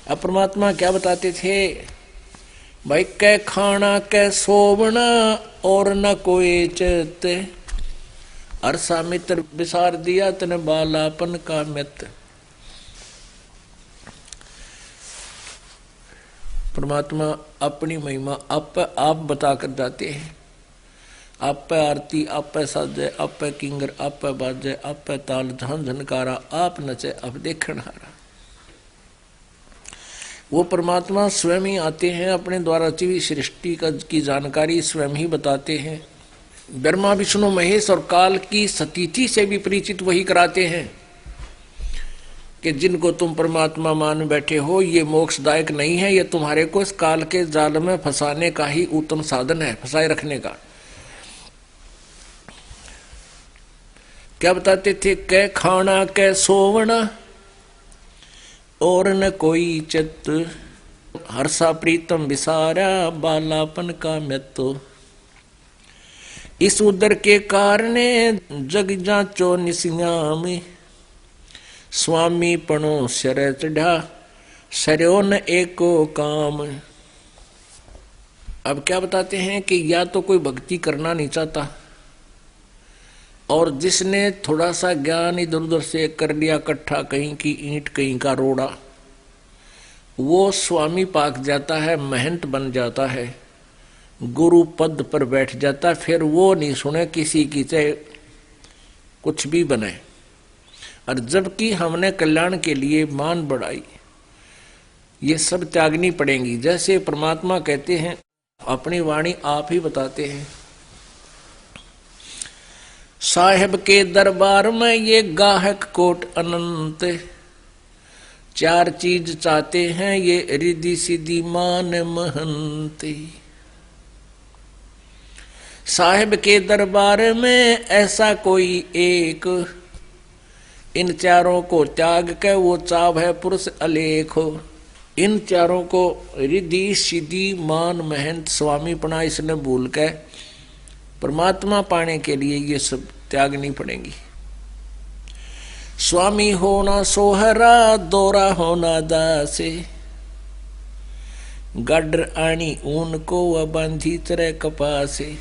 अब परमात्मा क्या बताते थे भाई, कै खाना कै सोवना और न कोई चेत, अरसा मित्र विसार दिया तने बालापन का मित्र। परमात्मा अपनी महिमा आप बता कर जाते हैं। आप पे आरती, आप पे साजे, आप पे किंगर, आप पे बाजे, आप पे ताल झन झनकारा, आप नचे अब देखण हारा। वो परमात्मा स्वयं ही आते हैं, अपने द्वारा रची हुई सृष्टि की जानकारी स्वयं ही बताते हैं। ब्रह्मा विष्णु महेश और काल की सतीथि से भी परिचित वही कराते हैं कि जिनको तुम परमात्मा मान बैठे हो ये मोक्षदायक नहीं है, ये तुम्हारे को इस काल के जाल में फंसाने का ही उत्तम साधन है, फंसाए रखने का। क्या बताते थे, कै खाना कै सोवना और न कोई चित, हर्षा प्रीतम विसारा बालापन का मृत्यु। इस उदर के कारणे जग जाचो निसियाम, स्वामी पणो सर चढ़ा सरयो न एको काम। अब क्या बताते हैं कि या तो कोई भक्ति करना नहीं चाहता, और जिसने थोड़ा सा ज्ञान इधर उधर से कर लिया इकट्ठा, कहीं की ईंट कहीं का रोड़ा, वो स्वामी पाक जाता है, महंत बन जाता है, गुरु पद पर बैठ जाता है। फिर वो नहीं सुने किसी की, चाहे कुछ भी बने। और जबकि हमने कल्याण के लिए मान बढ़ाई, ये सब त्यागनी पड़ेंगी। जैसे परमात्मा कहते हैं, अपनी वाणी आप ही बताते हैं, साहेब के दरबार में ये गाहक कोट अनंत, चार चीज चाहते हैं ये रिद्धि सिद्धि मान महंत। साहेब के दरबार में ऐसा कोई एक, इन चारों को त्याग के वो चाव है पुरुष अलेख। इन चारों को रिद्धि सिद्धि मान महंत स्वामीपना इसने भूल के परमात्मा पाने के लिए ये सब त्यागनी पड़ेंगी। स्वामी होना सोहरा दोरा होना दासे, गड्र आनी ऊन को व बांधी तरह कपासे।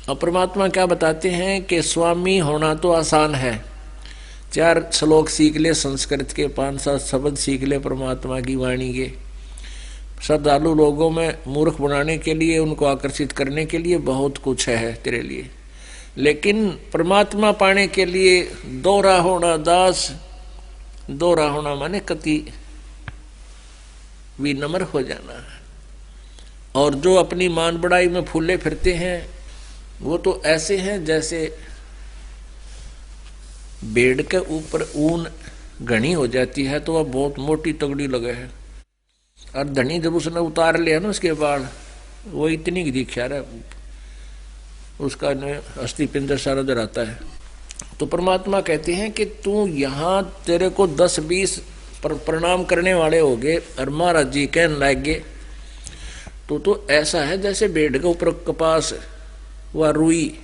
और परमात्मा क्या बताते हैं कि स्वामी होना तो आसान है, चार श्लोक सीख ले संस्कृत के, 5-7 शब्द सीख ले परमात्मा की वाणी के। श्रद्धालु लोगों में मूर्ख बनाने के लिए, उनको आकर्षित करने के लिए बहुत कुछ है तेरे लिए, लेकिन परमात्मा पाने के लिए दोहरा होना दास। दोहरा होना माने कति विनम्र हो जाना। और जो अपनी मान बढ़ाई में फूले फिरते हैं वो तो ऐसे हैं जैसे बेड़ के ऊपर ऊन घनी हो जाती है तो वह बहुत मोटी तगड़ी लगे है, और धनी जब उसने उतार लिया ना उसके बाद वो इतनी दिखा रहा है, उसका अस्थि पिंजर सारा डराता है। तो परमात्मा कहते हैं कि तू यहाँ तेरे को 10-20 प्रणाम करने वाले हो गए और महाराज जी कहने लगे तो ऐसा है जैसे बेड़ के ऊपर कपास व रुई,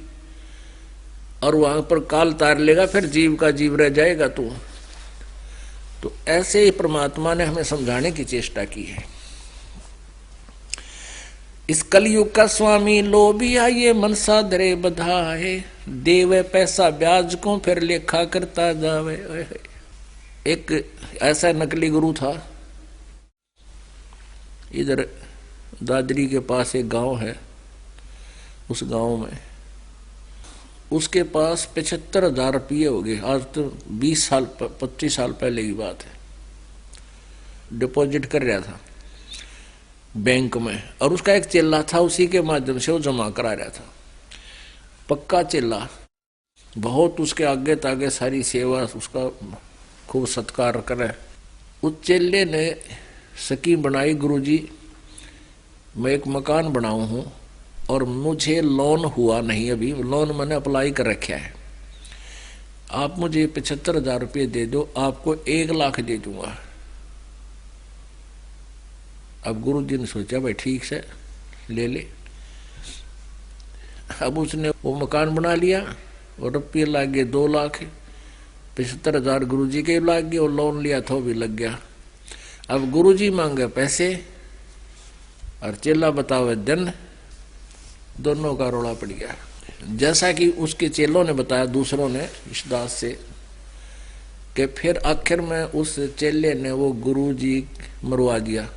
और वहां पर काल तार लेगा, फिर जीव का जीव रह जाएगा। तो ऐसे ही परमात्मा ने हमें समझाने की चेष्टा की है। इस कलयुग का स्वामी लोभिया ये मनसा धरे बधाए, देवे पैसा ब्याज को फिर लेखा करता जावे। एक ऐसा नकली गुरु था, इधर दादरी के पास एक गांव है, उस गांव में उसके पास 75,000 रुपये हो गए। आज तो 25 साल पहले की बात है। डिपॉजिट कर रहा था बैंक में, और उसका एक चेला था, उसी के माध्यम से वो जमा करा रहा था। पक्का चेला, बहुत उसके आगे तागे सारी सेवा, उसका खूब सत्कार करे। उस चेले ने स्कीम बनाई, गुरुजी मैं एक मकान बनाऊं हूं और मुझे लोन हुआ नहीं, अभी लोन मैंने अप्लाई कर रखा है, आप मुझे 75,000 रुपये दे दो, आपको 1 लाख दे दूंगा। अब गुरु जी ने सोचा भाई ठीक से ले ले। अब उसने वो मकान बना लिया और रुपये लग गए 2 लाख, 75,000 गुरु जी के लग गए, और लोन लिया था वो भी लग गया। अब गुरुजी मांगे पैसे और चेला बतावे धन, दोनों का रोड़ा पड़ गया। जैसा कि उसके चेलों ने बताया दूसरों ने इस दास से, कि फिर आखिर में उस चेले ने वो गुरुजी मरवा दिया।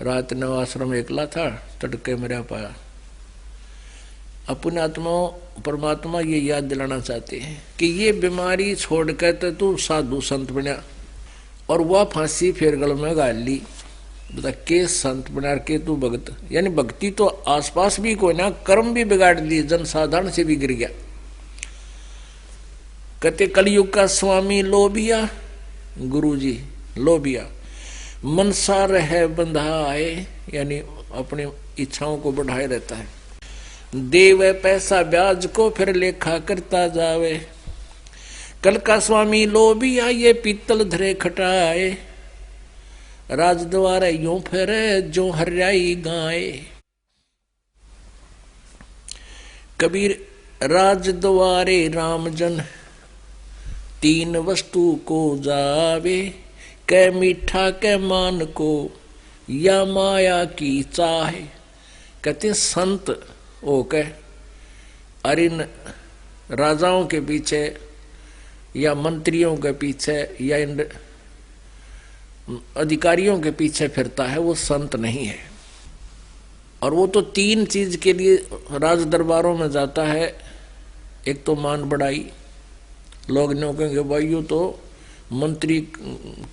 रात ने आश्रम एकला था, तड़के मरा पाया। अपने आत्माओं परमात्मा ये याद दिलाना चाहते हैं कि ये बीमारी छोड़कर तो तू साधु संत बना, और वह फांसी फिर गल में गाल ली। बता के संत बना के तू भगत, यानी भक्ति तो आसपास भी कोई ना, कर्म भी बिगाड़ दी, जन साधारण से भी गिर गया। कहते कलयुग का स्वामी लोभिया, गुरुजी लोभिया, मनसा रहे बंधाए, यानी अपनी इच्छाओं को बढ़ाए रहता है। देवे पैसा ब्याज को फिर लेखा करता जावे। कल का स्वामी लोभिया ये पीतल धरे खटाए। राजद्वारे यूं फिरे जो हरियाई गाए। कबीर राजद्वारे रामजन तीन वस्तु को जावे। कै मीठा कै मान को या माया की चाहे। कहते संत ओ कह और इन राजाओं के पीछे या मंत्रियों के पीछे या इन अधिकारियों के पीछे फिरता है, वो संत नहीं है। और वो तो तीन चीज के लिए राज दरबारों में जाता है। एक तो मान बढ़ाई, लोग नो कहेंगे भाई यो तो मंत्री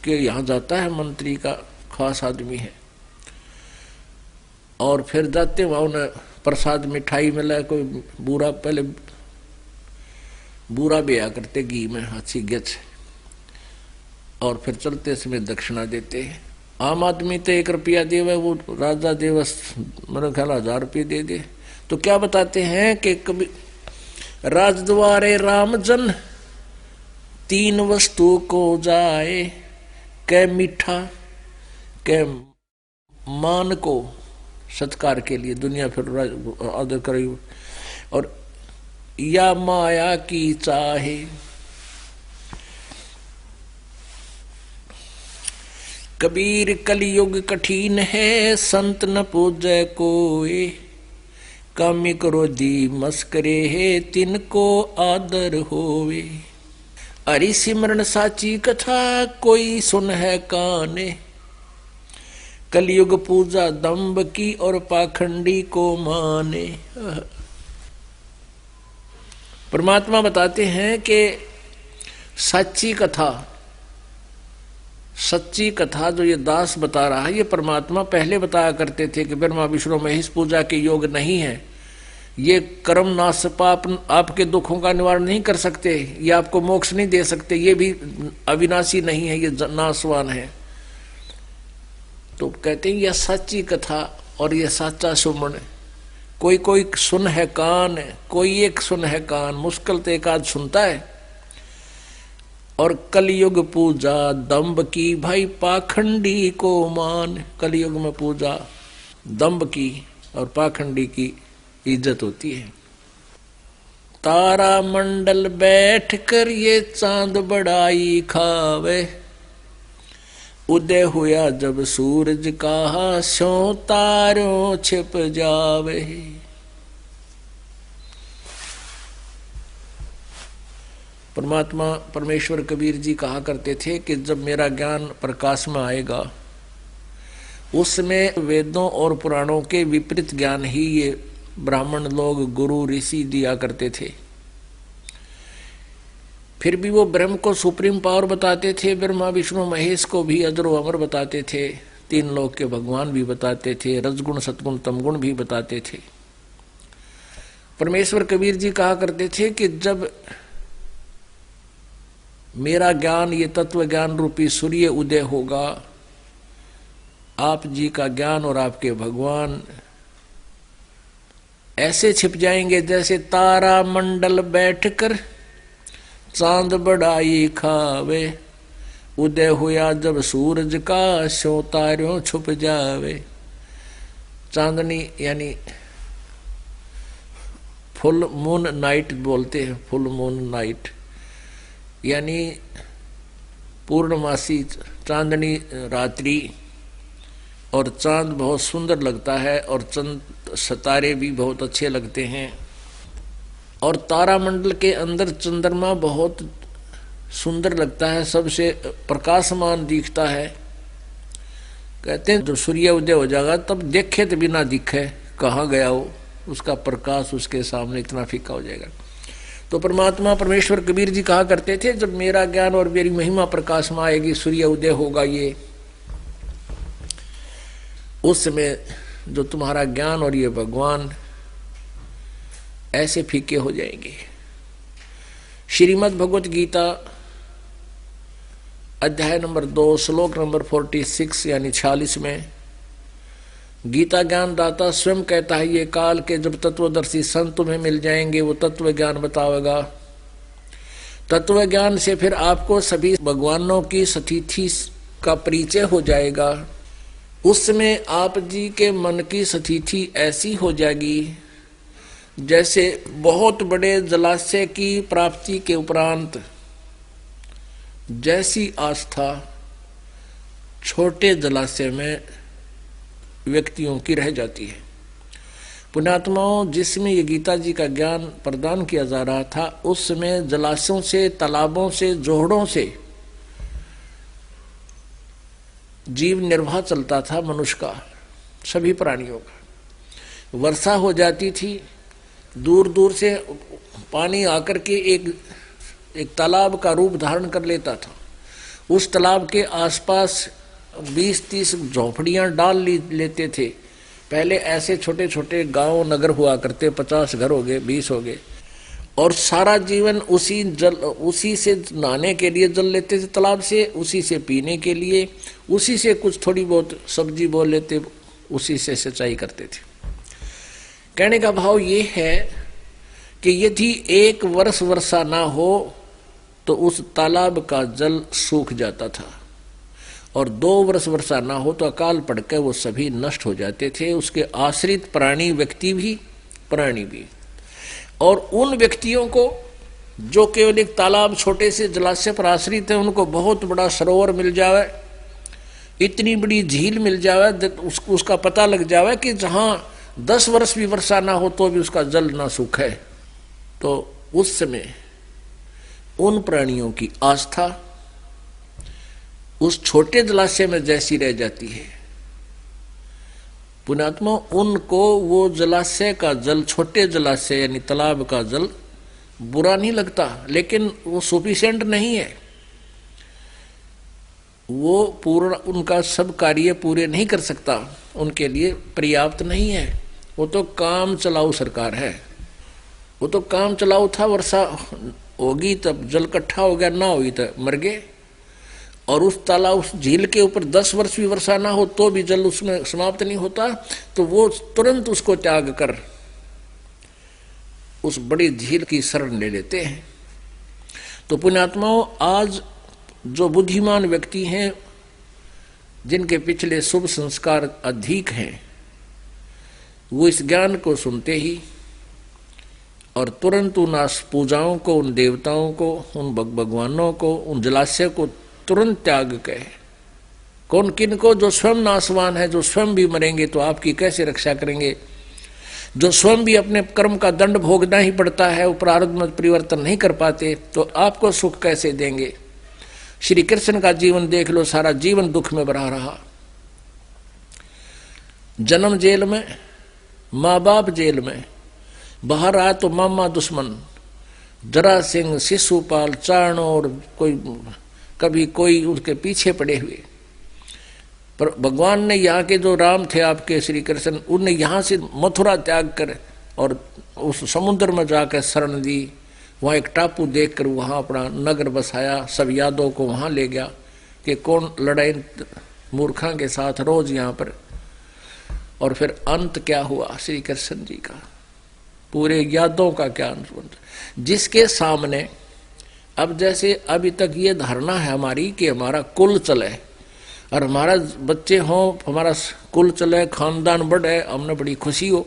के यहाँ जाता है, मंत्री का खास आदमी है। और फिर जाते वहां उन्हें प्रसाद मिठाई मिला, कोई बूरा, पहले बूरा बेया करते घी में अच्छी गच, और फिर चलते समय दक्षिणा देते हैं। आम आदमी तो 1 रुपया देवे, वो राजा देवस मेरे ख्याल 1000 रुपये दे दे। तो क्या बताते हैं कि कभी राजद्वारे रामजन तीन वस्तु को जाए। कै मीठा कै मान को, सत्कार के लिए दुनिया फिर आदर करे, और या माया की चाहे। कबीर कलयुग कठिन है संत न पूजै कोई। कामी क्रोधी मस्करे है तिनको आदर होवे। हरि सिमरन साची कथा कोई सुन है काने। कलयुग पूजा दंभ की और पाखंडी को माने। परमात्मा बताते हैं कि सच्ची कथा, सच्ची कथा जो ये दास बता रहा है, ये परमात्मा पहले बताया करते थे कि ब्रह्मा विष्णु महेश पूजा के योग नहीं है। ये कर्म नाश पाप आपके दुखों का निवारण नहीं कर सकते, ये आपको मोक्ष नहीं दे सकते, ये भी अविनाशी नहीं है, ये नाशवान है। तो कहते हैं यह सच्ची कथा और यह सच्चा सुमन। कोई कोई सुन है कान, कोई एक सुन है कान, मुश्किल तो एक आध सुनता है। और कलयुग पूजा दंभ की भाई पाखंडी को मान। कलयुग में पूजा दंभ की और पाखंडी की इज्जत होती है। तारा मंडल बैठ कर ये चांद बड़ाई खावे। उदय हुआ जब सूरज का स्यों तारों छिप जावे। परमात्मा परमेश्वर कबीर जी कहा करते थे कि जब मेरा ज्ञान प्रकाश में आएगा, उसमें वेदों और पुराणों के विपरीत ज्ञान ही ये ब्राह्मण लोग, गुरु ऋषि दिया करते थे। फिर भी वो ब्रह्म को सुप्रीम पावर बताते थे, ब्रह्मा विष्णु महेश को भी अजरो अमर बताते थे, 3 लोक के भगवान भी बताते थे, रजगुण सतगुण तमगुण भी बताते थे। परमेश्वर कबीर जी कहा करते थे कि जब मेरा ज्ञान, ये तत्व ज्ञान रूपी सूर्य उदय होगा, आप जी का ज्ञान और आपके भगवान ऐसे छिप जाएंगे जैसे तारा मंडल बैठकर चांद बड़ाई खावे। उदय हुआ जब सूरज का स्यों तारों छुप जावे। चांदनी यानी फुल मून नाइट बोलते हैं, फुल मून नाइट, यानी पूर्णमासी चांदनी रात्रि और चांद बहुत सुंदर लगता है और चंद सितारे भी बहुत अच्छे लगते हैं और तारामंडल के अंदर चंद्रमा बहुत सुंदर लगता है, सबसे प्रकाशमान दिखता है। कहते हैं जब सूर्य उदय हो जाएगा तब देखे तो बिना दिखे कहाँ गया हो, उसका प्रकाश उसके सामने इतना फीका हो जाएगा। तो परमात्मा परमेश्वर कबीर जी कहा करते थे जब मेरा ज्ञान और मेरी महिमा प्रकाश में आएगी, सूर्य उदय होगा, ये उस समय जो तुम्हारा ज्ञान और ये भगवान ऐसे फीके हो जाएंगे। श्रीमद् भगवत गीता अध्याय नंबर 2 श्लोक नंबर 46 यानी 46 में गीता ज्ञान दाता स्वयं कहता है ये काल के जब तत्वदर्शी संत तुम्हें मिल जाएंगे वो तत्व ज्ञान बतावेगा। तत्व ज्ञान से फिर आपको सभी भगवानों की स्थिति का परिचय हो जाएगा। उस समय आप जी के मन की स्थिति ऐसी हो जाएगी जैसे बहुत बड़े जलाशय की प्राप्ति के उपरांत जैसी आस्था छोटे जलाशय में व्यक्तियों की रह जाती है। पुण्यात्माओं, जिसमें ये गीता जी का ज्ञान प्रदान किया जा रहा था उस समय जलाशयों से, तालाबों से, जोहड़ों से जीव निर्वाह चलता था मनुष्य का, सभी प्राणियों का। वर्षा हो जाती थी, दूर दूर से पानी आकर के एक तालाब का रूप धारण कर लेता था। उस तालाब के आसपास 20-30 झोपड़ियां डाल लेते थे। पहले ऐसे छोटे छोटे गांव नगर हुआ करते, 50 घर हो गए, 20 हो गए, और सारा जीवन उसी से नहाने के लिए जल लेते थे तालाब से, उसी से पीने के लिए, उसी से कुछ थोड़ी बहुत सब्जी बोल लेते, उसी से सिंचाई करते थे। कहने का भाव ये है कि यदि 1 वर्ष वर्षा ना हो तो उस तालाब का जल सूख जाता था, और 2 वर्ष वर्षा ना हो तो अकाल पड़कर वो सभी नष्ट हो जाते थे, उसके आश्रित प्राणी, व्यक्ति भी, प्राणी भी। और उन व्यक्तियों को जो केवल एक तालाब, छोटे से जलाशय पर आश्रित है, उनको बहुत बड़ा सरोवर मिल जावे, इतनी बड़ी झील मिल जावे, उसका पता लग जावे कि जहां 10 वर्ष भी वर्षा ना हो तो भी उसका जल ना सूखे, तो उस समय उन प्राणियों की आस्था उस छोटे जलाशय में जैसी रह जाती है, पुण्यात्मा, उनको वो जलाशय का जल, छोटे जलाशय यानी तालाब का जल बुरा नहीं लगता, लेकिन वो सफिशिएंट नहीं है, वो पूर्ण उनका सब कार्य पूरे नहीं कर सकता, उनके लिए पर्याप्त नहीं है। वो तो काम चलाऊ सरकार है, वो तो काम चलाऊ था। वर्षा होगी तब जल इकट्ठा हो गया, ना हुई तो मर गए। और उस तालाब, उस झील के ऊपर 10 वर्ष भी वर्षा ना हो तो भी जल उसमें समाप्त नहीं होता, तो वो तुरंत उसको त्याग कर उस बड़ी झील की शरण ले लेते हैं। तो पुण्यात्माओं, आज जो बुद्धिमान व्यक्ति हैं, जिनके पिछले शुभ संस्कार अधिक हैं, वो इस ज्ञान को सुनते ही और तुरंत उन पूजाओं को, उन देवताओं को, उन भगवानों को, उन जलाशय को तुरंत त्याग के, कौन किन को, जो स्वयं नाशवान है, जो स्वयं भी मरेंगे तो आपकी कैसे रक्षा करेंगे, जो स्वयं भी अपने कर्म का दंड भोगना ही पड़ता है, वो प्रारब्ध में परिवर्तन नहीं कर पाते, तो आपको सुख कैसे देंगे। श्री कृष्ण का जीवन देख लो, सारा जीवन दुख में भरा रहा। जन्म जेल में, माँ बाप जेल में, बाहर आया तो मामा दुश्मन, जरासिंह, शिशुपाल, चाणोर, कोई कभी कोई उसके पीछे पड़े हुए। पर भगवान ने यहाँ के जो राम थे आपके श्री कृष्ण, उनने यहाँ से मथुरा त्याग कर और उस समुद्र में जाकर शरण दी, वहाँ एक टापू देखकर वहाँ अपना नगर बसाया, सब यादों को वहाँ ले गया कि कौन लड़ाई मूर्खा के साथ रोज यहाँ पर। और फिर अंत क्या हुआ श्री कृष्ण जी का, पूरे यादों का क्या अंत, जिसके सामने अब जैसे अभी तक ये धारणा है हमारी कि हमारा कुल चले और हमारा बच्चे हों, हमारा कुल चले, खानदान बढ़े, हमने बड़ी खुशी हो,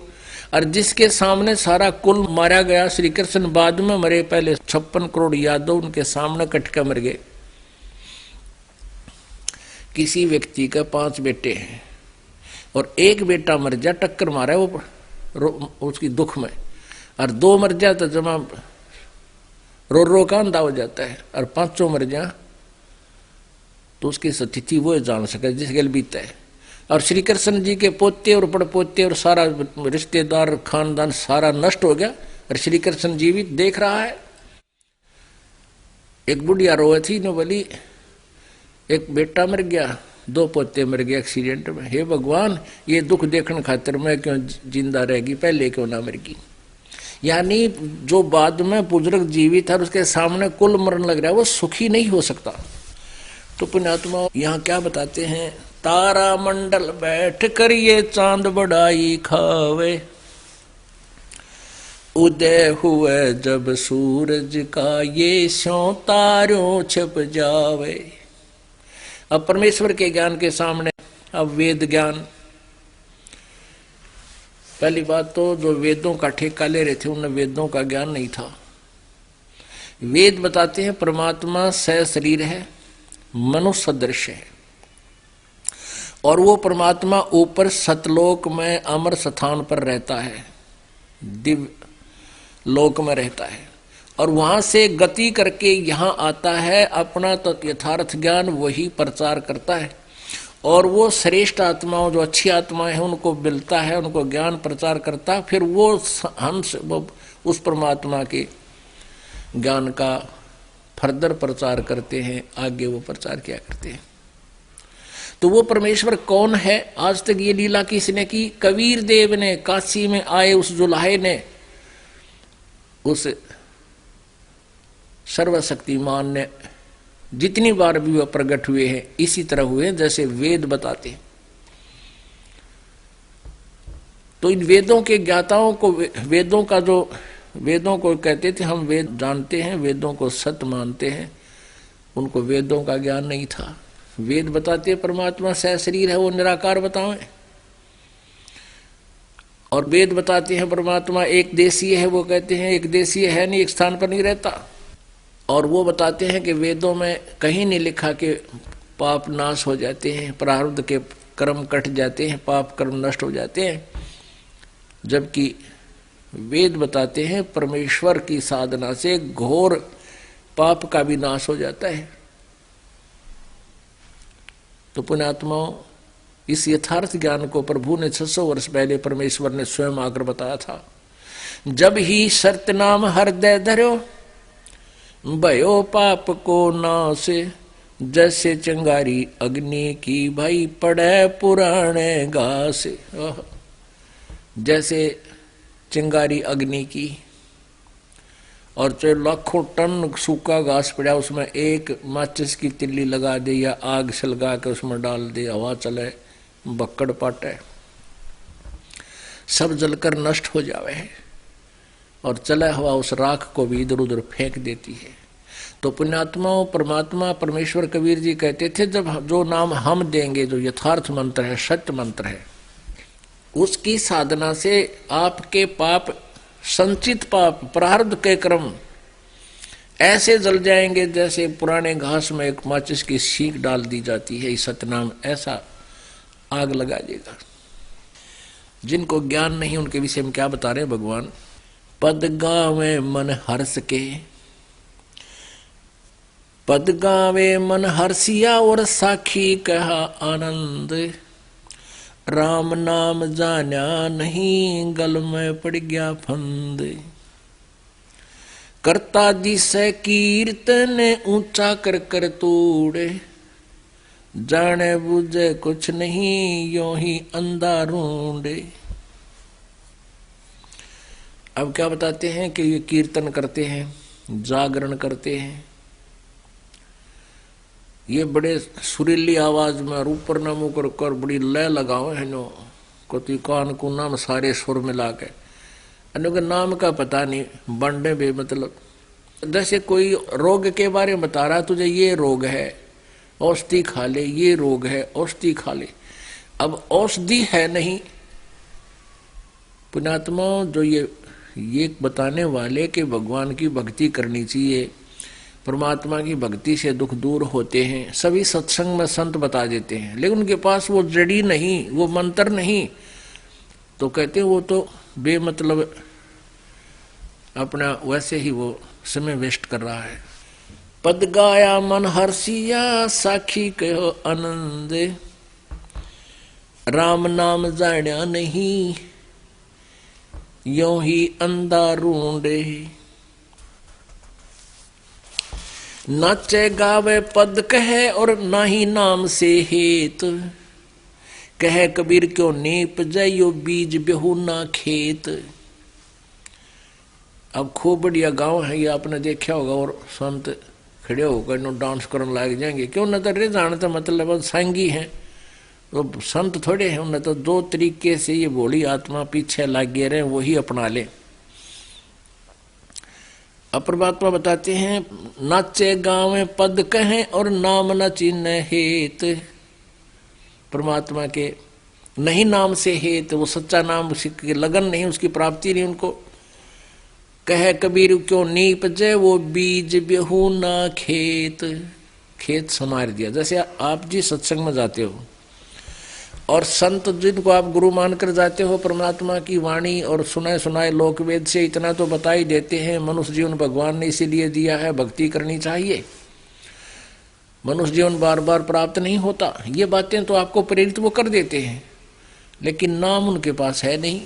और जिसके सामने सारा कुल मारा गया, श्री कृष्ण बाद में मरे, पहले 56 करोड़ यादव उनके सामने कट के मर गए। किसी व्यक्ति का 5 बेटे हैं और एक बेटा मर जा, टक्कर मारा है वो उसकी दुख में, और 2 मर जा तो जमा रो रो का अंधा हो जाता है, और 5 मर जा तो उसकी स्थिति वो जान सके जिस गल बीता है। और श्री कृष्ण जी के पोते और पड़पोते और सारा रिश्तेदार खानदान सारा नष्ट हो गया, और श्री कृष्ण जी भी देख रहा है। एक बुढ़िया रोए थी न बोली, एक बेटा मर गया, 2 पोते मर गए एक्सीडेंट में, हे भगवान ये दुख देखने खातिर मैं क्यों जिंदा रहेगी, पहले क्यों ना मरगी। यानी जो बाद में बुजुर्ग जीवित है उसके सामने कुल मरण लग रहा है, वो सुखी नहीं हो सकता। तो पुण्यात्मा यहाँ क्या बताते हैं, तारा मंडल बैठ कर ये चांद बढ़ाई खावे, उदय हुए जब सूरज का ये स्यों तारों छिप जावे। अब परमेश्वर के ज्ञान के सामने अब वेद ज्ञान, पहली बात तो जो वेदों का ठेका ले रहे थे उन्हें वेदों का ज्ञान नहीं था। वेद बताते हैं परमात्मा सशरीर है, मनुष्य सदृश है, और वो परमात्मा ऊपर सतलोक में अमर स्थान पर रहता है, दिव्य लोक में रहता है, और वहां से गति करके यहाँ आता है, अपना तो यथार्थ ज्ञान वही प्रचार करता है, और वो श्रेष्ठ आत्माओं जो अच्छी आत्माएं हैं उनको मिलता है, उनको ज्ञान प्रचार करता है, फिर वो हम उस परमात्मा के ज्ञान का फर्दर प्रचार करते हैं, आगे वो प्रचार किया करते हैं। तो वो परमेश्वर कौन है, आज तक ये लीला किसने की, कबीर देव ने, काशी में आए उस जुलाहे ने, उस सर्वशक्तिमान ने जितनी बार भी वह प्रकट हुए हैं इसी तरह हुए जैसे वेद बताते हैं। तो इन वेदों के ज्ञाताओं को, वेदों का जो वेदों को कहते थे हम वेद जानते हैं, वेदों को सत्य मानते हैं, उनको वेदों का ज्ञान नहीं था। वेद बताते परमात्मा सशरीर है, वो निराकार बताएं, और वेद बताते हैं परमात्मा एक देशीय है, वो कहते हैं एक देशीय है नहीं, एक स्थान पर नहीं रहता। और वो बताते हैं कि वेदों में कहीं नहीं लिखा कि पाप नाश हो जाते हैं, प्रारब्ध के कर्म कट जाते हैं, पाप कर्म नष्ट हो जाते हैं, जबकि वेद बताते हैं परमेश्वर की साधना से घोर पाप का भी नाश हो जाता है। तो पुण्यात्माओं, इस यथार्थ ज्ञान को प्रभु ने 600 वर्ष पहले परमेश्वर ने स्वयं आकर बताया था। जब ही सत्य नाम हृदय धर्यो, भयो पाप को नाश, जैसे चिंगारी अग्नि की भाई पड़े पुराने घास। जैसे चिंगारी अग्नि की, और चाहे लाखों टन सूखा घास पड़ा उसमें एक माचिस की तिल्ली लगा दे या आग सलगा के उसमें डाल दे, हवा चले बक्कड़ पाटे, सब जलकर नष्ट हो जावे, और चला हवा उस राख को भी इधर उधर फेंक देती है। तो पुण्यात्माओं, परमात्मा परमेश्वर कबीर जी कहते थे जब जो नाम हम देंगे, जो यथार्थ मंत्र है, सत्य मंत्र है, उसकी साधना से आपके पाप, संचित पाप, प्रारब्ध के कर्म ऐसे जल जाएंगे जैसे पुराने घास में एक माचिस की सीख डाल दी जाती है, सतनाम ऐसा आग लगा देगा। जिनको ज्ञान नहीं उनके विषय में क्या बता रहे हैं भगवान, पद गावे मन हर्ष के, पद गावे मन हर्षिया और साखी कहा आनंद, राम नाम जाना नहीं गल में पड़ गया फंद, करता जिसे कीर्तन ऊंचा कर कर तोड़े, जाने बुझे कुछ नहीं यो ही अंधा ढूंढे। अब क्या बताते हैं कि ये कीर्तन करते हैं, जागरण करते हैं, ये बड़े सुरीली आवाज में और ऊपर न मुँह कर बड़ी लय लगाओ है नो, कोई कान को नाम सारे सुर मिला के, अनु नाम का पता नहीं, बंडे बे मतलब जैसे कोई रोग के बारे में बता रहा तुझे, ये रोग है औषधि खा ले, ये रोग है औषधि खा ले। अब औषधि है नहीं। पुण्यात्मा, जो ये बताने वाले कि भगवान की भक्ति करनी चाहिए, परमात्मा की भक्ति से दुख दूर होते हैं, सभी सत्संग में संत बता देते हैं, लेकिन उनके पास वो जड़ी नहीं, वो मंत्र नहीं, तो कहते हैं वो तो बेमतलब अपना वैसे ही वो समय वेस्ट कर रहा है। पद गाया मन हर्षिया साखी कहो आनंद, राम नाम जाण्या नहीं यों ही अंधा रूंडे। नाचे गावे पद कहे और ना ही नाम से हेत, कहे कबीर क्यों नीप जाइयो बीज बेहू ना खेत। अब खूब बढ़िया गांव है ये, आपने देखा होगा, और संत खड़े होकर नो डांस करने लग जाएंगे, क्यों न तो रे जानते मतलब सांगी हैं, तो संत थोड़े हैं, उन्हें तो दो तरीके से ये भोली आत्मा पीछे लगे रहे वही अपना ले। अब परमात्मा बताते हैं नाचे गाँव में पद कहें और नाम न चिन्ह हेत, परमात्मा के नहीं नाम से हेत, वो सच्चा नाम उसकी लगन नहीं, उसकी प्राप्ति नहीं उनको। कहे कबीर क्यों नीप जय वो बीज बेहू ना खेत, खेत समार दिया। जैसे आप जी सत्संग में जाते हो और संत जिनको आप गुरु मानकर जाते हो, परमात्मा की वाणी और सुनाए सुनाए लोक वेद से इतना तो बता ही देते हैं, मनुष्य जीवन भगवान ने इसीलिए दिया है, भक्ति करनी चाहिए, मनुष्य जीवन बार बार प्राप्त नहीं होता, ये बातें तो आपको प्रेरित वो कर देते हैं, लेकिन नाम उनके पास है नहीं।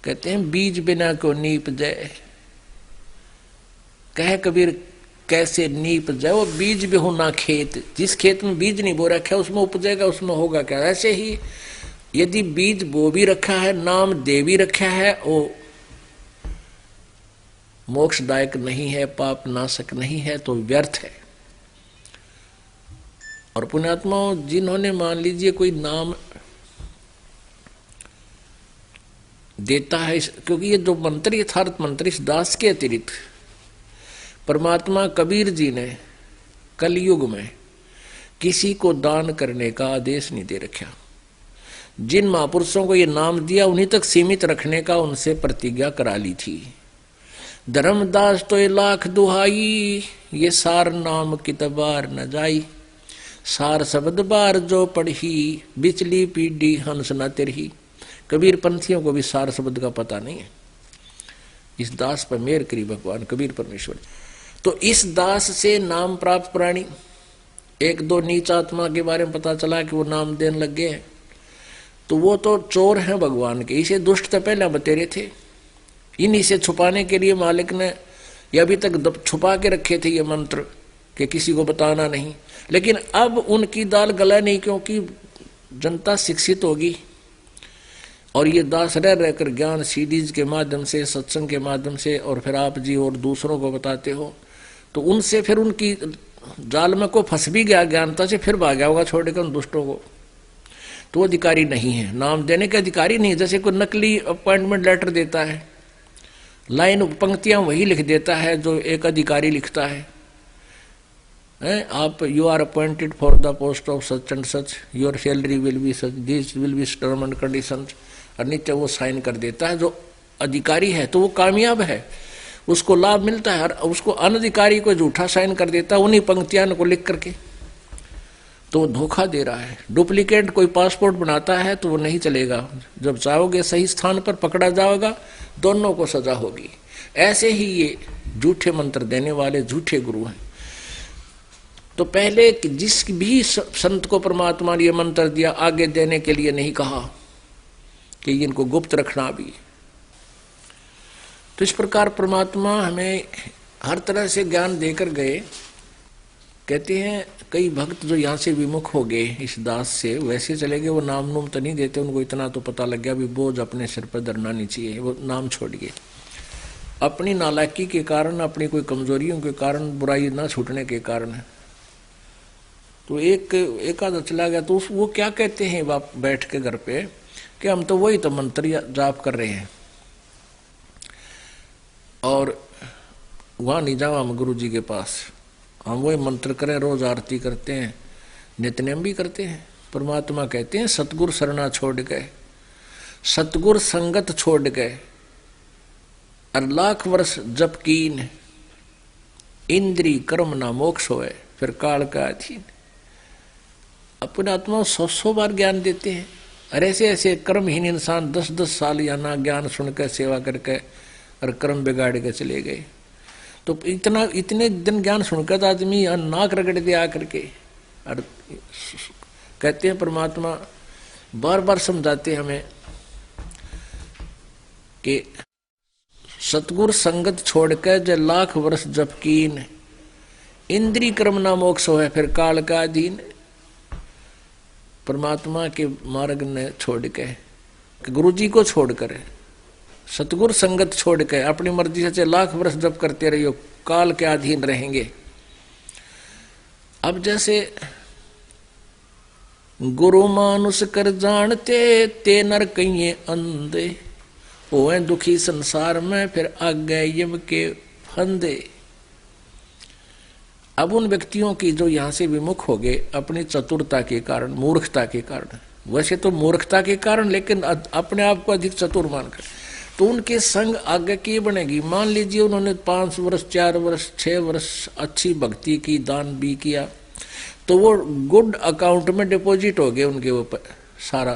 कहते हैं बीज बिना को नीप जाए, कहे कबीर कैसे नीप जाए वो बीज भी हो ना खेत, जिस खेत में बीज नहीं बो रखा है उसमें उपजेगा, उसमें होगा क्या। ऐसे ही यदि बीज बो भी रखा है, नाम दे भी रखा है, वो मोक्षदायक नहीं है, पाप नाशक नहीं है, तो व्यर्थ है। और पुण्यात्माओं जिन्होंने मान लीजिए कोई नाम देता है, क्योंकि ये जो मंत्र यथार्थ मंत्र इस दास के अतिरिक्त परमात्मा कबीर जी ने कलयुग में किसी को दान करने का आदेश नहीं दे रखा। जिन महापुरुषों को ये नाम दिया उन्हीं तक सीमित रखने का उनसे प्रतिज्ञा करा ली थी। धर्मदास तो ये लाख दुहाई, ये सार नाम कितबार न जाई, सार शब्द बार जो पढ़ी, बिचली पीढ़ी हंस न तिरही। कबीर पंथियों को भी सार शब्द का पता नहीं है। इस दास पर मेहर करी भगवान कबीर परमेश्वर। तो इस दास से नाम प्राप्त प्राणी, एक दो नीच आत्मा के बारे में पता चला कि वो नाम देने लग गए हैं, तो वो तो चोर हैं भगवान के। इसे दुष्ट तो पहले बतेरे थे, इन्हीं से छुपाने के लिए मालिक ने ये अभी तक छुपा के रखे थे ये मंत्र कि किसी को बताना नहीं। लेकिन अब उनकी दाल गला नहीं, क्योंकि जनता शिक्षित होगी और ये दास रह रहकर ज्ञान सीडीज के माध्यम से, सत्संग के माध्यम से, और फिर आप जी और दूसरों को बताते हो, तो उनसे फिर उनकी जाल में को फंस भी गया ज्ञानता से, फिर भाग गया होगा छोड़कर उन दुष्टों को। तो वो अधिकारी नहीं है, नाम देने के अधिकारी नहीं है। जैसे कोई नकली अपॉइंटमेंट लेटर देता है, लाइन पंक्तियां वही लिख देता है जो एक अधिकारी लिखता है। आप you are appointed for the post of such and such, your salary will be such, this will be term and condition, और नीचे वो साइन कर देता है। जो अधिकारी है तो वो कामयाब है, उसको लाभ मिलता है, और उसको अनधिकारी को झूठा साइन कर देता है उन्हीं पंक्तियां को लिख करके, तो वो धोखा दे रहा है। डुप्लीकेट कोई पासपोर्ट बनाता है तो वो नहीं चलेगा, जब चाहोगे सही स्थान पर पकड़ा जाएगा, दोनों को सजा होगी। ऐसे ही ये झूठे मंत्र देने वाले झूठे गुरु हैं। तो पहले जिस भी संत को परमात्मा ने ये मंत्र दिया, आगे देने के लिए नहीं कहा कि इनको गुप्त रखना भी। तो इस प्रकार परमात्मा हमें हर तरह से ज्ञान देकर गए। कहते हैं कई भक्त जो यहाँ से विमुख हो गए इस दास से, वैसे चले गए, वो नाम नूम तो नहीं देते, उनको इतना तो पता लग गया भी बोझ अपने सिर पर धरना नहीं चाहिए, वो नाम छोड़ गए। अपनी नालायकी के कारण, अपनी कोई कमजोरियों के कारण, बुराई ना छूटने के कारण। तो एक आधा चला गया, तो वो क्या कहते हैं बाप बैठ के घर पे कि हम तो वही तो मंत्र जाप कर रहे हैं, और वहां नहीं जाओ हम गुरु जी के पास, हम वही मंत्र करें, रोज आरती करते हैं, नित्यनेम भी करते हैं। परमात्मा कहते हैं सतगुर शरणा छोड़ गए, सतगुर संगत छोड़ गए, और लाख वर्ष जप कीन, इंद्री कर्म ना मोक्ष होए फिर काल का अधीन। अपने आत्मा 100 बार ज्ञान देते हैं और ऐसे ऐसे कर्महीन इंसान 10-10 साल या ना ज्ञान सुनकर सेवा करके और कर्म बिगाड़ के चले गए। तो इतने दिन ज्ञान सुनकर तो आदमी नाक रगड़ दे आकर के। और कहते हैं परमात्मा बार बार समझाते हमें कि सतगुरु संगत छोड़कर जो लाख वर्ष जप कीन इंद्री कर्म ना मोक्ष है फिर काल का अधीन। परमात्मा के मार्ग ने छोड़ के गुरु जी को छोड़कर सतगुरु संगत छोड़ के अपनी मर्जी से लाख वर्ष जप करते रहियो काल के अधीन रहेंगे। अब जैसे गुरु मानुष कर जानते ते नर कहिए अंधे होए दुखी संसार में फिर आगे यम के फंदे। अब उन व्यक्तियों की जो यहां से विमुख हो गए अपनी चतुरता के कारण मूर्खता के कारण, वैसे तो मूर्खता के कारण लेकिन अपने आप को अधिक चतुर मानकर, तो उनके संग आगे की बनेगी। मान लीजिए उन्होंने 5 वर्ष 4 वर्ष 6 वर्ष अच्छी भक्ति की दान भी किया तो वो गुड अकाउंट में डिपॉजिट हो गए उनके ऊपर सारा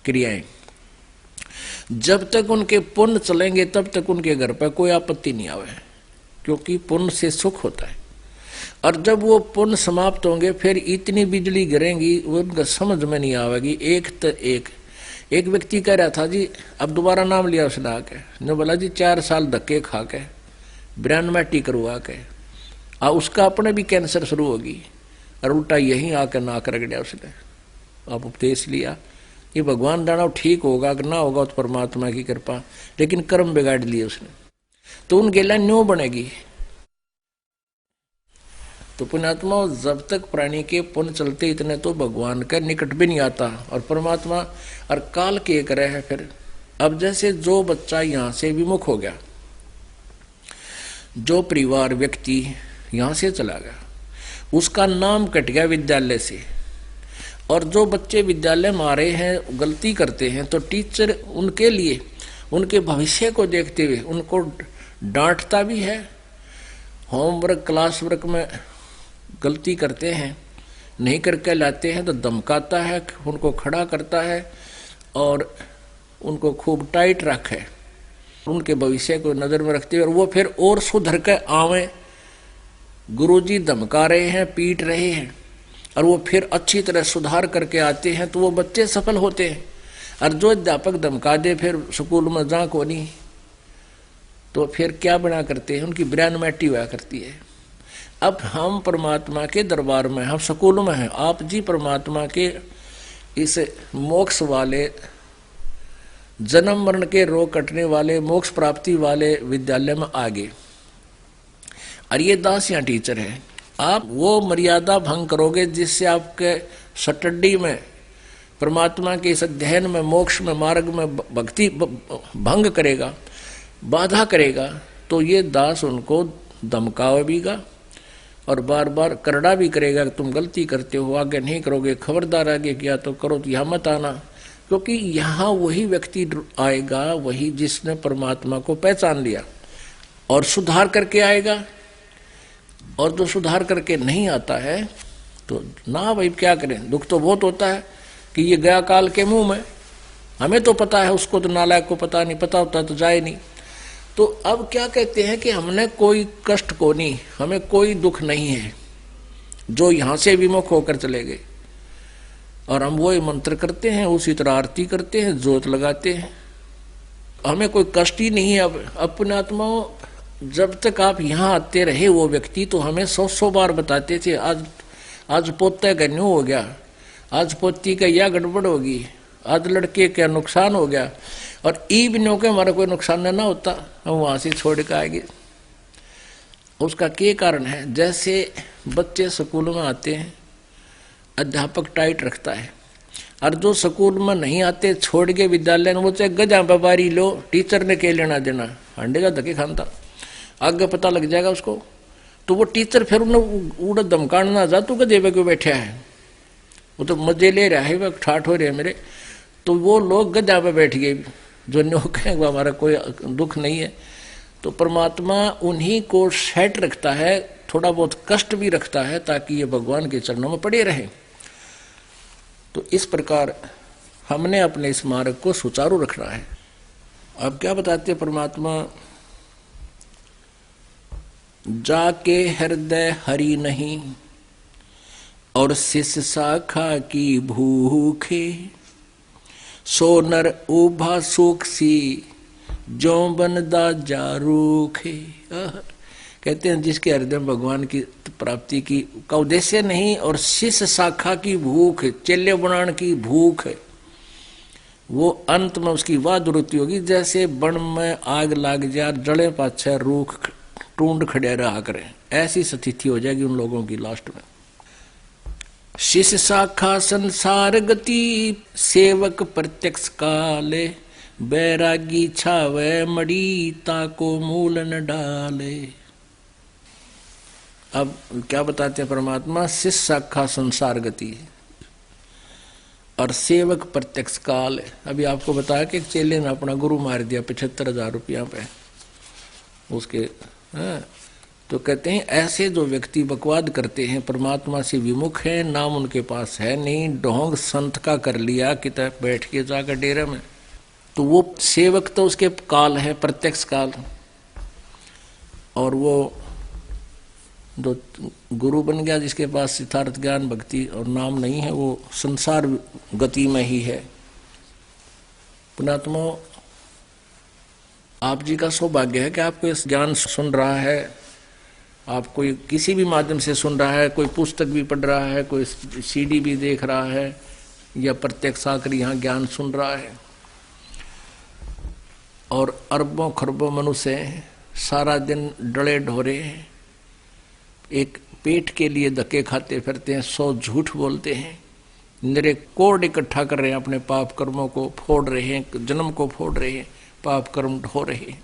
क्रियाएं। जब तक उनके पुण्य चलेंगे तब तक उनके घर पर कोई आपत्ति नहीं आवे क्योंकि पुण्य से सुख होता है। और जब वो पुण्य समाप्त होंगे फिर इतनी बिजली गिरेंगी उनका समझ में नहीं आवेगी। एक व्यक्ति कह रहा था जी, अब दोबारा नाम लिया उसने आके, ने बोला जी 4 साल धक्के खा के ब्रेनमैटी करवा के उसका अपने भी कैंसर शुरू होगी और उल्टा यहीं आकर नाक रगड़ा उसने। अब उपदेश लिया ये भगवान जाना ठीक होगा कि ना होगा तो परमात्मा की कृपा, लेकिन कर्म बिगाड़ लिए उसने तो उन गेला न्यों बनेगी। तो पुण्यात्मा जब तक प्राणी के पुण्य चलते इतने तो भगवान का निकट भी नहीं आता और परमात्मा और काल के करे है। फिर अब जैसे जो बच्चा यहां से विमुख हो गया, जो परिवार व्यक्ति यहां से चला गया, उसका नाम कट गया विद्यालय से। और जो बच्चे विद्यालय में आ रहे हैं गलती करते हैं तो टीचर उनके लिए उनके भविष्य को देखते हुए उनको डांटता भी है। होमवर्क क्लास वर्क में गलती करते हैं नहीं करके लाते हैं तो धमकाता है, उनको खड़ा करता है और उनको खूब टाइट रखे उनके भविष्य को नजर में रखते हुए। और वो फिर और सुधर के आवे, गुरुजी धमका रहे हैं पीट रहे हैं और वो फिर अच्छी तरह सुधार करके आते हैं तो वो बच्चे सफल होते हैं। और जो अध्यापक धमका दे फिर स्कूल में जा को नहीं तो फिर क्या बना करते हैं, उनकी ब्रेनमैटी हुआ करती है। अब हम परमात्मा के दरबार में, हम स्कूल में हैं, आप जी परमात्मा के इस मोक्ष वाले जन्म मरण के रोग कटने वाले मोक्ष प्राप्ति वाले विद्यालय में आ गए और ये दास या टीचर है। आप वो मर्यादा भंग करोगे जिससे आपके स्टडी में परमात्मा के इस अध्ययन में मोक्ष में मार्ग में भक्ति भंग करेगा, बाधा करेगा, तो ये दास उनको धमकावेगा और बार बार करड़ा भी करेगा कि तुम गलती करते हो, आगे नहीं करोगे, खबरदार आगे किया तो करो तो यहाँ मत आना। क्योंकि यहाँ वही व्यक्ति आएगा वही जिसने परमात्मा को पहचान लिया और सुधार करके आएगा। और जो सुधार करके नहीं आता है तो ना भाई क्या करें, दुख तो बहुत होता है कि ये गया काल के मुंह में। हमें तो पता है, उसको तो नालायक को पता नहीं, पता होता तो जाए नहीं। तो अब क्या कहते हैं कि हमने कोई कष्ट को नहीं, हमें कोई दुख नहीं है जो यहां से विमुख होकर चले गए। और हम वही मंत्र करते हैं, उसी तरह आरती करते हैं, जोत लगाते हैं, हमें कोई कष्ट ही नहीं है। अब अपने आत्माओं जब तक आप यहाँ आते रहे वो व्यक्ति तो हमें 100 बार बताते थे आज पोते का न्यू हो गया, आज पोती का यह गड़बड़ होगी, आज लड़के का नुकसान हो गया। और ई बिनो के हमारा कोई नुकसान ना होता, हम वहां से छोड़ के आएंगे। उसका क्या कारण है, जैसे बच्चे स्कूल में आते हैं अध्यापक टाइट रखता है और जो स्कूल में नहीं आते छोड़ के विद्यालय में वो चाहे गजा बारी लो, टीचर ने क्या लेना देना, अंडे का धक्के खानता आगे पता लग जाएगा उसको। तो वो टीचर फिर उन्हें उड़ धमकाना ना जा, तू गधे पे क्यों बैठा है, वो तो मजे ले रहा है, वह ठाठ हो रहे हैं मेरे। तो वो लोग गधा पे बैठ गए जो नो कहें वो हमारा कोई दुख नहीं है। तो परमात्मा उन्हीं को सेट रखता है, थोड़ा बहुत कष्ट भी रखता है ताकि ये भगवान के चरणों में पड़े रहे। तो इस प्रकार हमने अपने इस मार्ग को सुचारू रखना है। अब क्या बताते परमात्मा, जाके हृदय हरि नहीं और शिष्य शाखा की भूखे, सो नर उभा सुख सी जो बनदा जारूखे। कहते हैं जिसके हृदय में भगवान की प्राप्ति की का उद्देश्य नहीं और शिष्य शाखा की भूख, चेले बनाने की भूख है, वो अंत में उसकी वह दुरुति होगी जैसे बन में आग लाग जाए, जड़े पाछे रूख टूंड खड़े रहा करें, ऐसी स्थिति हो जाएगी उन लोगों की लास्ट में। शिष्य शाखा संसार गति, सेवक प्रत्यक्ष काले, बैरागी छावे मड़ी ताको मूल न डाले। अब क्या बताते हैं परमात्मा, शिष्य शाखा संसार गति और सेवक प्रत्यक्ष काल है। अभी आपको बताया कि एक चेले ने अपना गुरु मार दिया 75,000 रुपया पे उसके। तो कहते हैं ऐसे जो व्यक्ति बकवाद करते हैं, परमात्मा से विमुख है, नाम उनके पास है नहीं, ढोंग संत का कर लिया कितना बैठ के जाकर डेरे में, तो वो सेवक तो उसके काल है, प्रत्यक्ष काल। और वो जो गुरु बन गया जिसके पास सिद्धार्थ ज्ञान भक्ति और नाम नहीं है, वो संसार गति में ही है। पुणात्मा, आप जी का सौभाग्य है कि आपको इस ज्ञान सुन रहा है, आप कोई किसी भी माध्यम से सुन रहा है, कोई पुस्तक भी पढ़ रहा है, कोई सीडी भी देख रहा है, या प्रत्यक्ष आकर यहाँ ज्ञान सुन रहा है। और अरबों खरबों मनुष्य सारा दिन डले ढोरे एक पेट के लिए धक्के खाते फिरते हैं, 100 झूठ बोलते हैं, निरे कोड इकट्ठा कर रहे हैं, अपने पाप कर्मों को फोड़ रहे हैं, जन्म को फोड़ रहे हैं, पाप कर्म ढो रहे हैं।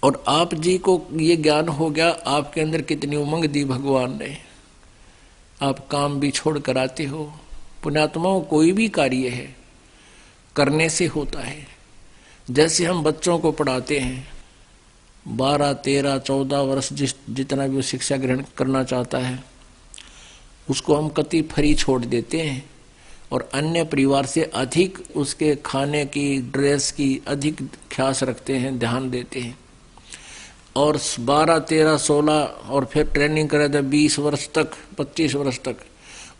और आप जी को ये ज्ञान हो गया, आपके अंदर कितनी उमंग दी भगवान ने, आप काम भी छोड़ कर आते हो। पुण्यात्माओं, कोई भी कार्य है करने से होता है। जैसे हम बच्चों को पढ़ाते हैं, 12, 13, 14 वर्ष जितना भी वो शिक्षा ग्रहण करना चाहता है, उसको हम कति फ्री छोड़ देते हैं और अन्य परिवार से अधिक उसके खाने की, ड्रेस की अधिक ख्यास रखते हैं, ध्यान देते हैं। और 12, 13, 16 और फिर ट्रेनिंग करे तो 20 वर्ष तक, 25 वर्ष तक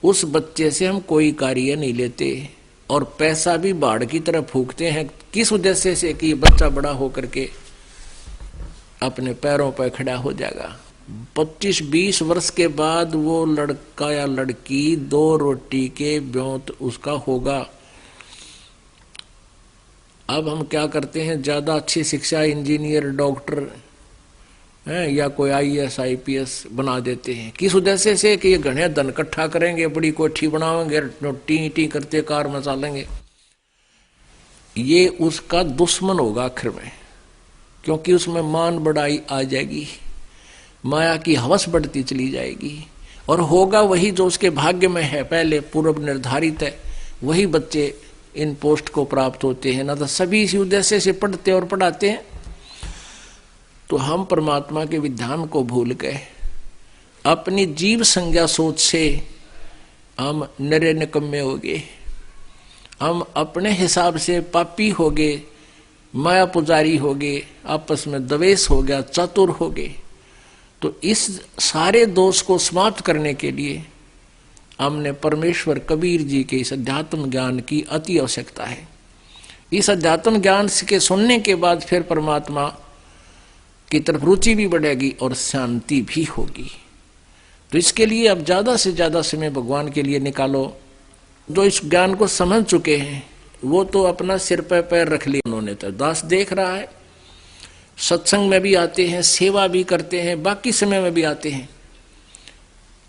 उस बच्चे से हम कोई कार्य नहीं लेते और पैसा भी बाढ़ की तरह फूकते हैं। किस उद्देश्य से कि बच्चा बड़ा होकर के अपने पैरों पर खड़ा हो जाएगा। 25-20 वर्ष के बाद वो लड़का या लड़की 2 रोटी के ब्योंत उसका होगा। अब हम क्या करते हैं, ज्यादा अच्छी शिक्षा इंजीनियर, डॉक्टर या कोई IAS IPS बना देते हैं। किस उद्देश्य से कि ये घने धन इकट्ठा करेंगे, बड़ी कोठी बनाएंगे, टी टी करते कार मचालेंगे। ये उसका दुश्मन होगा आखिर में, क्योंकि उसमें मान बढ़ाई आ जाएगी, माया की हवस बढ़ती चली जाएगी और होगा वही जो उसके भाग्य में है, पहले पूर्व निर्धारित है, वही बच्चे इन पोस्ट को प्राप्त होते हैं। ना तो सभी इसी उद्देश्य से पढ़ते और पढ़ाते हैं। तो हम परमात्मा के विधान को भूल गए, अपनी जीव संज्ञा सोच से हम नरे निकम्मे हो गए, हम अपने हिसाब से पापी हो गए, माया पुजारी हो गए, आपस में द्वेष हो गया, चतुर हो गए। तो इस सारे दोष को समाप्त करने के लिए हमने परमेश्वर कबीर जी के इस अध्यात्म ज्ञान की अति आवश्यकता है। इस अध्यात्म ज्ञान के सुनने के बाद फिर परमात्मा की तरफ रुचि भी बढ़ेगी और शांति भी होगी। तो इसके लिए अब ज्यादा से ज्यादा समय भगवान के लिए निकालो। जो इस ज्ञान को समझ चुके हैं वो तो अपना सिर पे पैर रख लिया उन्होंने, तो दास देख रहा है, सत्संग में भी आते हैं, सेवा भी करते हैं, बाकी समय में भी आते हैं।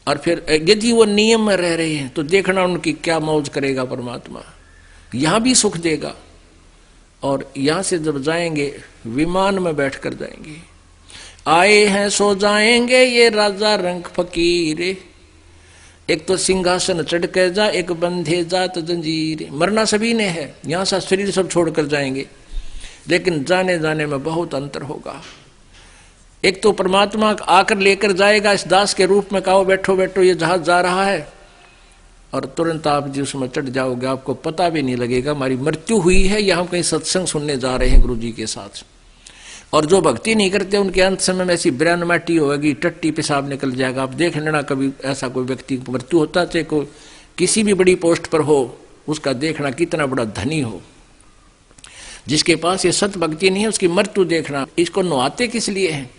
और फिर यदि वो नियम में रह रहे हैं तो देखना उनकी क्या मौज करेगा परमात्मा, यहां भी सुख देगा। और यहां से जब जाएंगे विमान में बैठ कर जाएंगे, आए हैं सो जाएंगे ये राजा रंग फकीर, एक तो सिंहासन चढ़ कर जा, एक बंधे जात जंजीर। मरना सभी ने है, यहां से शरीर सब छोड़कर जाएंगे, लेकिन जाने जाने में बहुत अंतर होगा। एक तो परमात्मा आकर लेकर जाएगा इस दास के रूप में, कहो बैठो बैठो ये जहाज जा रहा है, और तुरंत आप जी उसमें चढ़ जाओगे, आपको पता भी नहीं लगेगा हमारी मृत्यु हुई है या हम कहीं सत्संग सुनने जा रहे हैं गुरु जी के साथ। और जो भक्ति नहीं करते उनके अंत समय में ऐसी ब्रैन माटी होगी, टट्टी पेशाब निकल जाएगा। आप देख लेना कभी ऐसा कोई व्यक्ति की मृत्यु होता, चाहे कोई किसी भी बड़ी पोस्ट पर हो, उसका देखना कितना बड़ा धनी हो, जिसके पास ये सत भक्ति नहीं है उसकी मृत्यु देखना। इसको नहाते किस लिए है?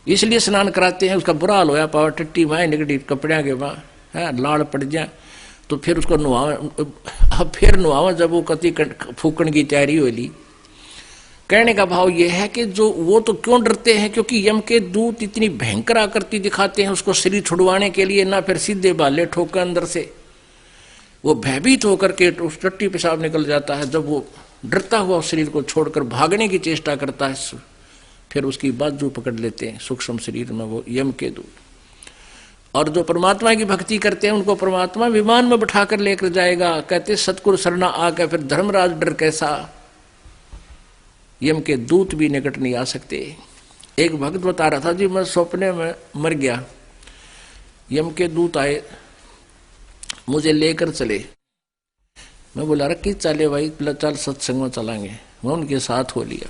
इसलिए स्नान कराते हैं, उसका बुरा हाल होया पावर टट्टी माए निकटी कपड़िया के वहाँ है लाड़ पड़ जाए, तो फिर उसको नुहावा, अब फिर नुहावा जब वो कति फूकण की तैयारी हो ली। कहने का भाव यह है कि जो वो तो क्यों डरते हैं, क्योंकि यम के दूत इतनी भयंकर आकृति दिखाते हैं उसको शरीर छुड़वाने के लिए, ना फिर सीधे बाले ठोकर अंदर से, वो भयभीत होकर के उस टट्टी पेशाब निकल जाता है। जब वो डरता हुआ उस शरीर को छोड़कर भागने की चेष्टा करता है, फिर उसकी बाजू पकड़ लेते हैं सूक्ष्म शरीर में वो यम के दूत। और जो परमात्मा की भक्ति करते हैं उनको परमात्मा विमान में बिठाकर लेकर जाएगा। कहते सतगुरु शरणा आकर फिर धर्मराज डर कैसा, यम के दूत भी निकट नहीं आ सकते। एक भक्त बता रहा था जी मैं सपने में मर गया, यम के दूत आए मुझे लेकर चले। मैं बोला रखी चले भाई, चल सत्संग में चलांगे। मैं उनके साथ हो लिया।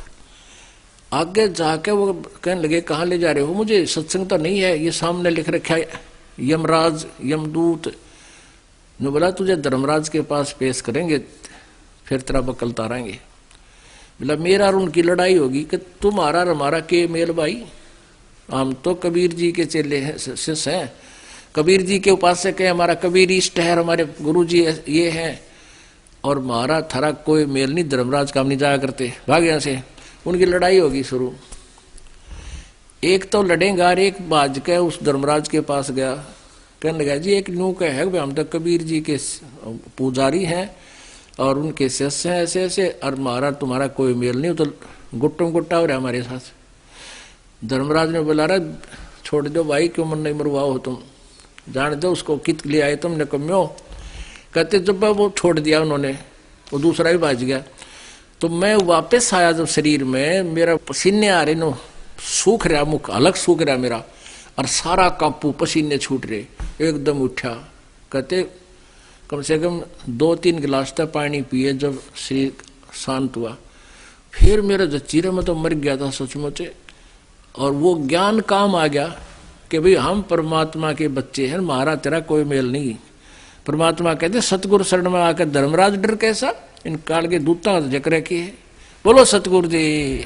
आगे जाके वो कहने लगे कहाँ ले जा रहे हो? मुझे सत्संग तो नहीं है, ये सामने लिख रखा है यमराज यमदूत। ने बोला तुझे धर्मराज के पास पेश करेंगे, फिर तेरा बकल तारेंगे। बोला मेरा और उनकी लड़ाई होगी कि तुम्हारा और हमारा के मेल भाई, हम तो कबीर जी के चेले हैं, शिष्य हैं, कबीर जी के उपासक है, हमारा कबीर इष्ट है, हमारे गुरु जी ये हैं, और हमारा थारा कोई मेल नहीं, धर्मराज काम नहीं जाया करते, भाग यहाँ से। उनकी लड़ाई होगी शुरू। एक तो लड़ेगा, एक बाज के उस धर्मराज के पास गया, कहने लगा जी एक न्यू का है हम तो कबीर जी के पुजारी हैं और उनके शिष्य हैं ऐसे ऐसे, और हमारा तुम्हारा कोई मेल नहीं, तो गुट्टों गुट्टा हो रहा है हमारे साथ। धर्मराज ने बोला रहा छोड़ दो भाई, क्यों मन नहीं मरवाओ तुम, जान दो उसको, कित ले आए तुमने कम्यो। कहते जब वो छोड़ दिया उन्होंने, वो दूसरा भी भाज गया। तो मैं वापस आया जब शरीर में, मेरा पसीने आ रहे नो, सूख रहा मुख, अलग सूख रहा मेरा, और सारा कापू पसीने छूट रहे, एकदम उठा। कहते कम से कम 2-3 गिलास तक पानी पिए, जब शरीर शांत हुआ, फिर मेरे जचीरे में तो मर गया था सचमुच। और वो ज्ञान काम आ गया कि भाई हम परमात्मा के बच्चे हैं, हमारा तेरा कोई मेल नहीं। परमात्मा कहते सतगुरु शरण में आकर धर्मराज डर कैसा, इन काल के दूता जिक्र किए। बोलो सतगुरु जी।